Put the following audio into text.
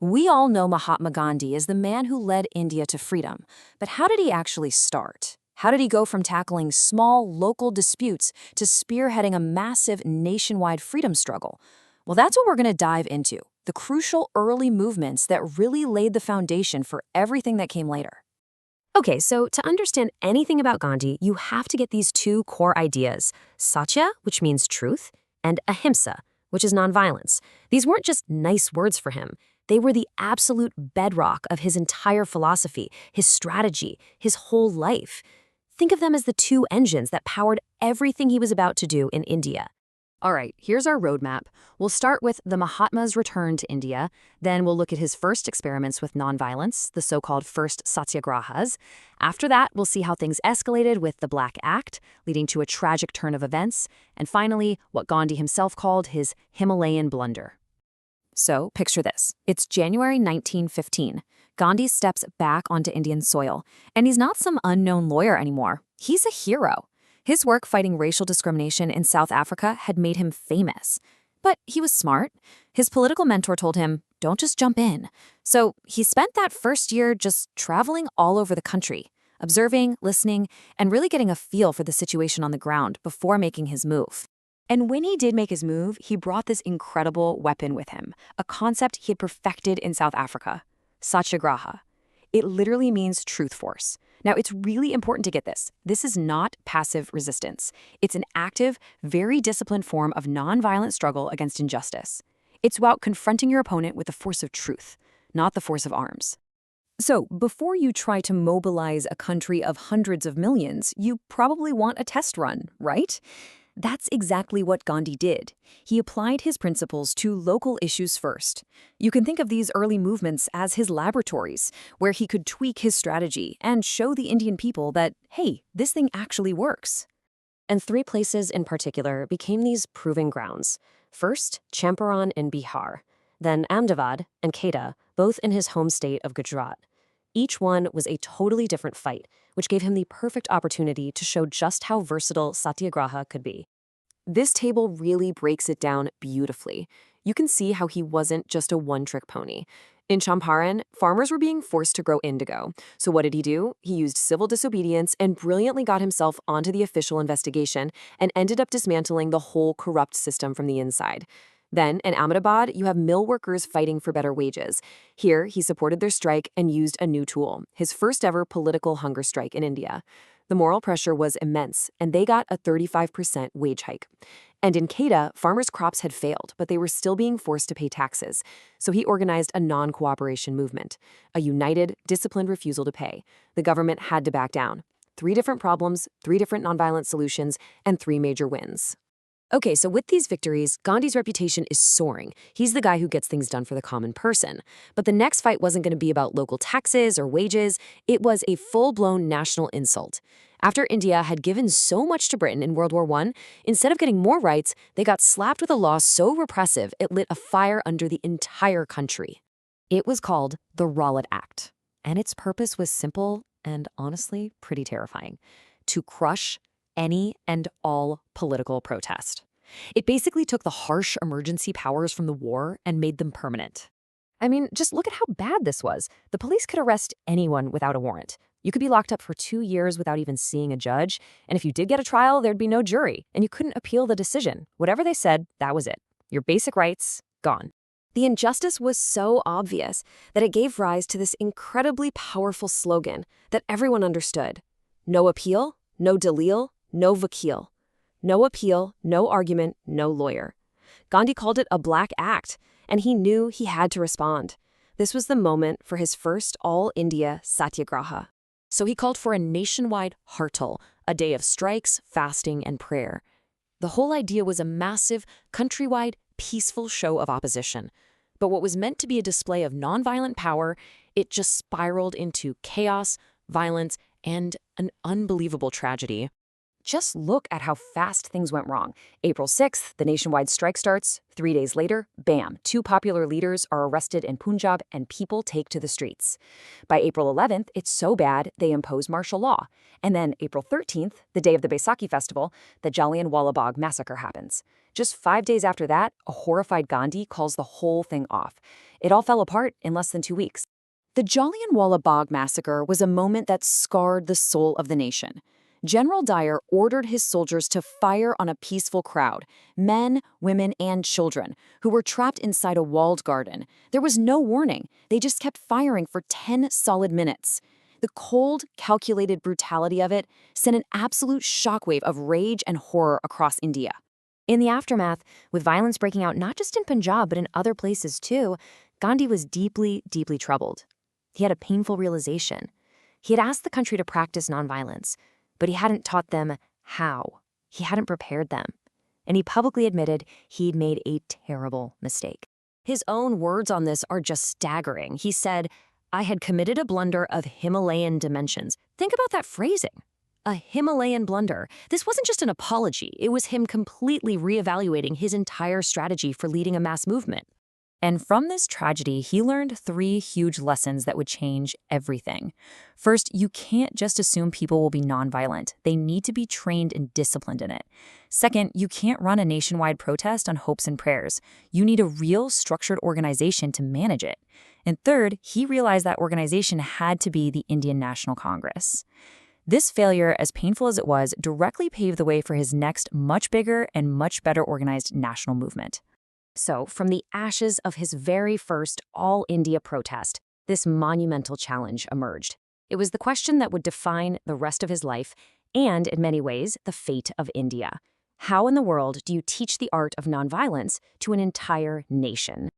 We all know Mahatma Gandhi as the man who led India to freedom, but how did he actually start? How did he go from tackling small, local disputes to spearheading a massive nationwide freedom struggle? Well, that's what we're going to dive into, the crucial early movements that really laid the foundation for everything that came later. Okay, so to understand anything about Gandhi, you have to get these two core ideas, satya, which means truth, and ahimsa, which is nonviolence. These weren't just nice words for him. They were the absolute bedrock of his entire philosophy, his strategy, his whole life. Think of them as the two engines that powered everything he was about to do in India. All right, here's our roadmap. We'll start with the Mahatma's return to India. Then we'll look at his first experiments with nonviolence, the so-called first satyagrahas. After that, we'll see how things escalated with the Black Act, leading to a tragic turn of events. And finally, what Gandhi himself called his Himalayan blunder. So, picture this. It's January 1915. Gandhi steps back onto Indian soil, and he's not some unknown lawyer anymore. He's a hero. His work fighting racial discrimination in South Africa had made him famous. But he was smart. His political mentor told him, don't just jump in. So he spent that first year just traveling all over the country, observing, listening, and really getting a feel for the situation on the ground before making his move. And when he did make his move, he brought this incredible weapon with him, a concept he had perfected in South Africa, satyagraha. It literally means truth force. Now, it's really important to get this. This is not passive resistance. It's an active, very disciplined form of nonviolent struggle against injustice. It's about confronting your opponent with the force of truth, not the force of arms. So, before you try to mobilize a country of hundreds of millions, you probably want a test run, right? That's exactly what Gandhi did. He applied his principles to local issues first. You can think of these early movements as his laboratories, where he could tweak his strategy and show the Indian people that, hey, this thing actually works. And three places in particular became these proving grounds. First, Champaran in Bihar, then Ahmedabad and Kedah, both in his home state of Gujarat. Each one was a totally different fight, which gave him the perfect opportunity to show just how versatile satyagraha could be. This table really breaks it down beautifully. You can see how he wasn't just a one-trick pony. In Champaran, farmers were being forced to grow indigo. So what did he do? He used civil disobedience and brilliantly got himself onto the official investigation and ended up dismantling the whole corrupt system from the inside. Then, in Ahmedabad, you have mill workers fighting for better wages. Here, he supported their strike and used a new tool, his first ever political hunger strike in India. The moral pressure was immense, and they got a 35% wage hike. And in Kedah, farmers' crops had failed, but they were still being forced to pay taxes. So he organized a non-cooperation movement, a united, disciplined refusal to pay. The government had to back down. 3 different problems, 3 different nonviolent solutions, and 3 major wins. Okay, so with these victories, Gandhi's reputation is soaring. He's the guy who gets things done for the common person. But the next fight wasn't going to be about local taxes or wages. It was a full-blown national insult. After India had given so much to Britain in World War I, instead of getting more rights, they got slapped with a law so repressive it lit a fire under the entire country. It was called the Revolt Act, and its purpose was simple and honestly pretty terrifying: to crush any and all political protest. It basically took the harsh emergency powers from the war and made them permanent. I mean, just look at how bad this was. The police could arrest anyone without a warrant. You could be locked up for 2 years without even seeing a judge, and if you did get a trial, there'd be no jury, and you couldn't appeal the decision. Whatever they said, that was it. Your basic rights, gone. The injustice was so obvious that it gave rise to this incredibly powerful slogan that everyone understood. No appeal, no dalil, no vakil. No appeal, no argument, no lawyer. Gandhi called it a Black Act, and he knew he had to respond. This was the moment for his first all-India satyagraha. So he called for a nationwide hartal, a day of strikes, fasting, and prayer. The whole idea was a massive, countrywide, peaceful show of opposition. But what was meant to be a display of nonviolent power, it just spiraled into chaos, violence, and an unbelievable tragedy. Just look at how fast things went wrong. April 6th, the nationwide strike starts. 3 days later, bam, 2 popular leaders are arrested in Punjab and people take to the streets. By April 11th, it's so bad they impose martial law. And then April 13th, the day of the Baisakhi festival, the Jallianwala Bagh massacre happens. Just 5 days after that, a horrified Gandhi calls the whole thing off. It all fell apart in less than 2 weeks. The Jallianwala Bagh massacre was a moment that scarred the soul of the nation. General Dyer ordered his soldiers to fire on a peaceful crowd, men, women, and children, who were trapped inside a walled garden. There was no warning. They just kept firing for 10 solid minutes. The cold, calculated brutality of it sent an absolute shockwave of rage and horror across India. In the aftermath, with violence breaking out not just in Punjab but in other places too, Gandhi was deeply, deeply troubled. He had a painful realization. He had asked the country to practice nonviolence, but he hadn't taught them how. He hadn't prepared them. And he publicly admitted he'd made a terrible mistake. His own words on this are just staggering. He said, "I had committed a blunder of Himalayan dimensions." Think about that phrasing. A Himalayan blunder. This wasn't just an apology. It was him completely reevaluating his entire strategy for leading a mass movement. And from this tragedy, he learned 3 huge lessons that would change everything. First, you can't just assume people will be nonviolent. They need to be trained and disciplined in it. Second, you can't run a nationwide protest on hopes and prayers. You need a real structured organization to manage it. And third, he realized that organization had to be the Indian National Congress. This failure, as painful as it was, directly paved the way for his next much bigger and much better organized national movement. So, from the ashes of his very first all-India protest, this monumental challenge emerged. It was the question that would define the rest of his life and, in many ways, the fate of India. How in the world do you teach the art of nonviolence to an entire nation?